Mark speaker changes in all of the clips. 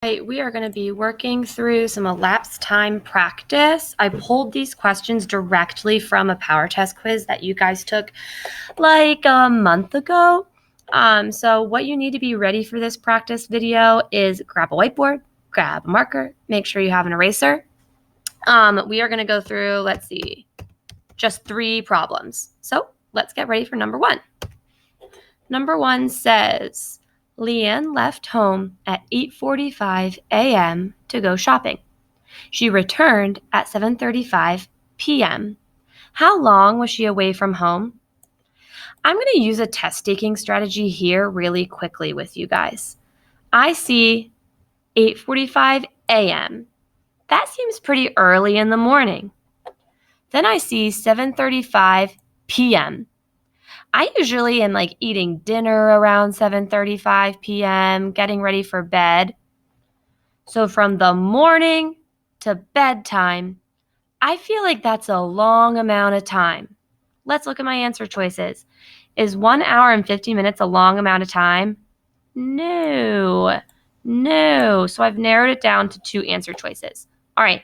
Speaker 1: We are going to be working through some elapsed time practice. I pulled these questions directly from a power test quiz that you guys took like a month ago. So what you need to be ready for this practice video is grab a whiteboard, grab a marker, make sure you have an eraser. We are going to go through, let's see, just 3 problems. So let's get ready for number 1. Number 1 says, Leanne left home at 8:45 a.m. to go shopping. She returned at 7:35 p.m. How long was she away from home? I'm going to use a test-taking strategy here really quickly with you guys. I see 8:45 a.m. That seems pretty early in the morning. Then I see 7:35 p.m. I usually am like eating dinner around 7:35 p.m., getting ready for bed. So from the morning to bedtime, I feel like that's a long amount of time. Let's look at my answer choices. Is 1 hour and 50 minutes a long amount of time? No. So I've narrowed it down to 2 answer choices. All right.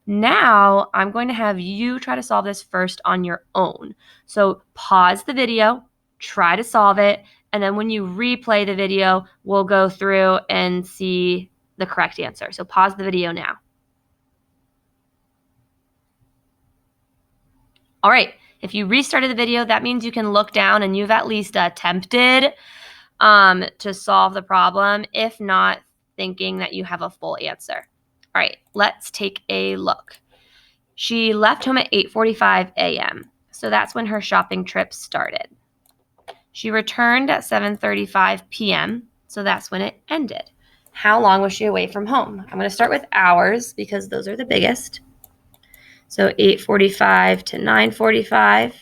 Speaker 1: Now I'm going to have you try to solve this first on your own. So pause the video, try to solve it, and then when you replay the video, we'll go through and see the correct answer. So pause the video now. All right, if you restarted the video, that means you can look down and you've at least attempted to solve the problem, if not thinking that you have a full answer. All right, let's take a look. She left home at 8:45 a.m., so that's when her shopping trip started. She returned at 7:35 p.m., so that's when it ended. How long was she away from home? I'm going to start with hours because those are the biggest. So 8:45 to 9:45,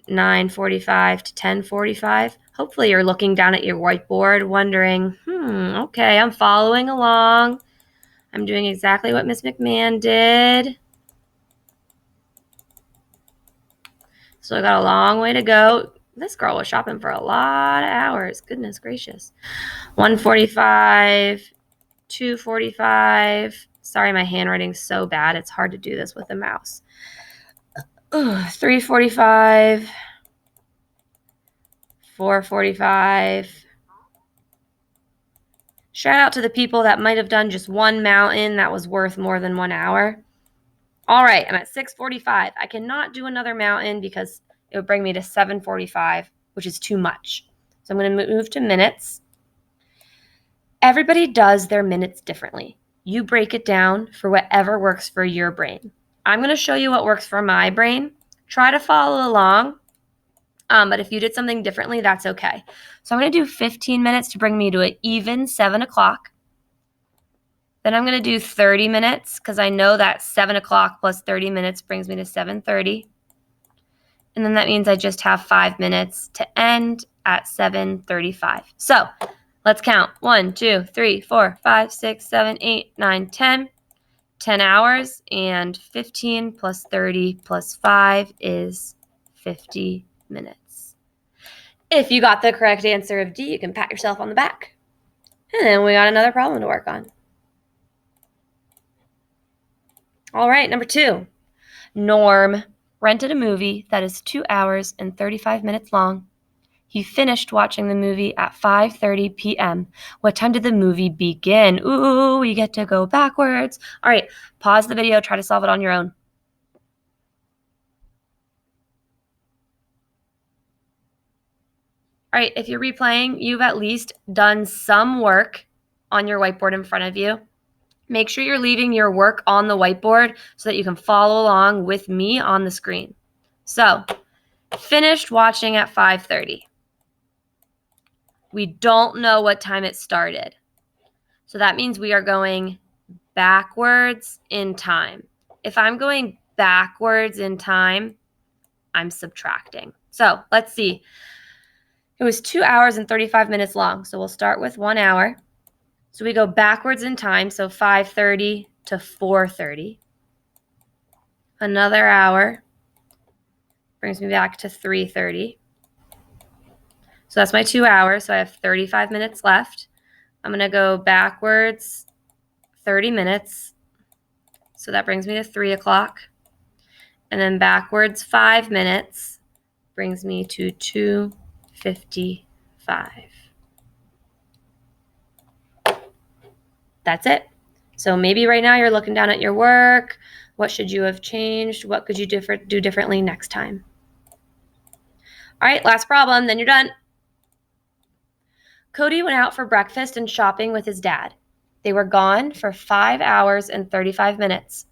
Speaker 1: 9:45 to 10:45. Hopefully you're looking down at your whiteboard wondering, okay, I'm following along. I'm doing exactly what Miss McMahon did. So I got a long way to go. This girl was shopping for a lot of hours. Goodness gracious. 1:45, 2:45. Sorry, my handwriting's so bad. It's hard to do this with a mouse. 3:45, 4:45. Shout out to the people that might have done just one mountain that was worth more than 1 hour. All right, I'm at 6:45. I cannot do another mountain because it would bring me to 7:45, which is too much. So I'm going to move to minutes. Everybody does their minutes differently. You break it down for whatever works for your brain. I'm going to show you what works for my brain. Try to follow along, but if you did something differently, that's okay. So I'm going to do 15 minutes to bring me to an even 7 o'clock. Then I'm going to do 30 minutes because I know that 7 o'clock plus 30 minutes brings me to 7:30. And then that means I just have 5 minutes to end at 7:35. So let's count. 1, 2, 3, 4, 5, 6, 7, 8, 9, 10. 10 hours, and 15 plus 30 plus 5 is 50 minutes. If you got the correct answer of D, you can pat yourself on the back. And then we got another problem to work on. All right, number 2. Norm rented a movie that is 2 hours and 35 minutes long. He finished watching the movie at 5:30 p.m. What time did the movie begin? Ooh, we get to go backwards. All right, pause the video, try to solve it on your own. All right, if you're replaying, you've at least done some work on your whiteboard in front of you. Make sure you're leaving your work on the whiteboard so that you can follow along with me on the screen. So, finished watching at 5:30. We don't know what time it started. So that means we are going backwards in time. If I'm going backwards in time, I'm subtracting. So let's see. It was 2 hours and 35 minutes long. So we'll start with 1 hour. So we go backwards in time. So 5:30 to 4:30. Another hour brings me back to 3:30. So that's my 2 hours. So I have 35 minutes left. I'm going to go backwards 30 minutes. So that brings me to 3 o'clock. And then backwards 5 minutes brings me to 2:55. That's it. So maybe right now you're looking down at your work. What should you have changed? What could you do differently next time? All right, last problem, then you're done. Cody went out for breakfast and shopping with his dad. They were gone for 5 hours and 35 minutes.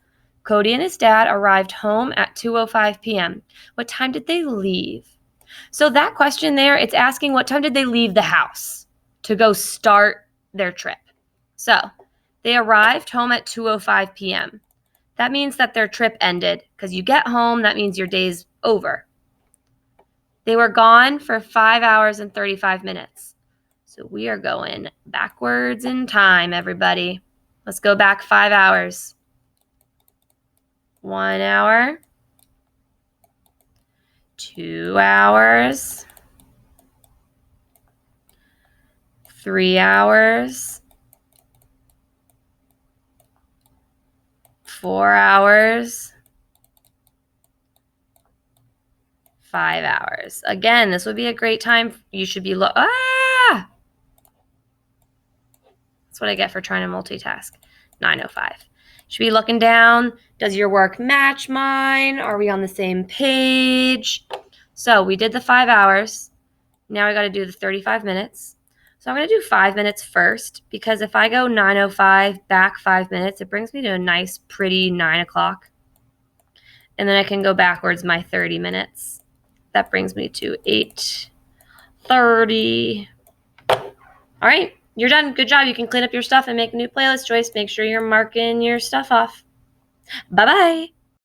Speaker 1: Cody and his dad arrived home at 2:05 p.m. What time did they leave? So that question there, it's asking what time did they leave the house to go start their trip. So they arrived home at 2:05 p.m. That means that their trip ended because you get home, that means your day's over. They were gone for 5 hours and 35 minutes. So we are going backwards in time, everybody. Let's go back 5 hours. 1 hour. 2 hours. 3 hours. 4 hours. 5 hours. Again, this would be a great time. You should be That's what I get for trying to multitask. 9:05. Should be looking down. Does your work match mine? Are we on the same page? So we did the 5 hours. Now I got to do the 35 minutes. So I'm going to do 5 minutes first because if I go 9:05 back 5 minutes, it brings me to a nice, pretty 9 o'clock. And then I can go backwards my 30 minutes. That brings me to 8:30. All right, you're done. Good job. You can clean up your stuff and make a new playlist choice. Make sure you're marking your stuff off. Bye-bye.